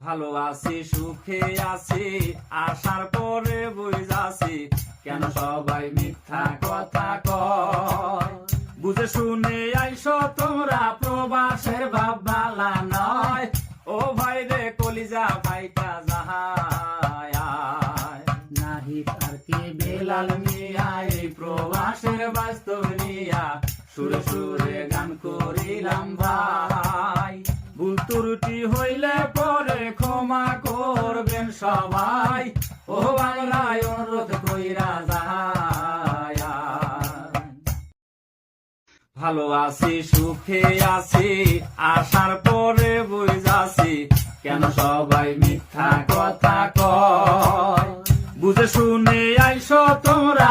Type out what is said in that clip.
ভালো আছি সুখে আছি আসার পরে বুঝাছি কেন সবাই মিথ্যা কথা কয়। বুঝে শুনে আইসো তোমরা প্রবাসের ভাব বালা নয়। ও ভাই রে কলিজা ভাইটা যাহায় নাহি আর কে বেলাল মিয়া এই প্রবাসের বাস্তব নিয়া সুরে সুরে গান করিলাম ভাই। ভুল ত্রুটি হইলে পরে ক্ষমা করবেন সবাই। ও বাংলায় অনুরোধ কইরা যায়। ভালো আছি সুখে আছি আসার পরে বুঝাছি কেন সবাই মিথ্যা কথা কয়। বুঝে শুনে আইসো তোমরা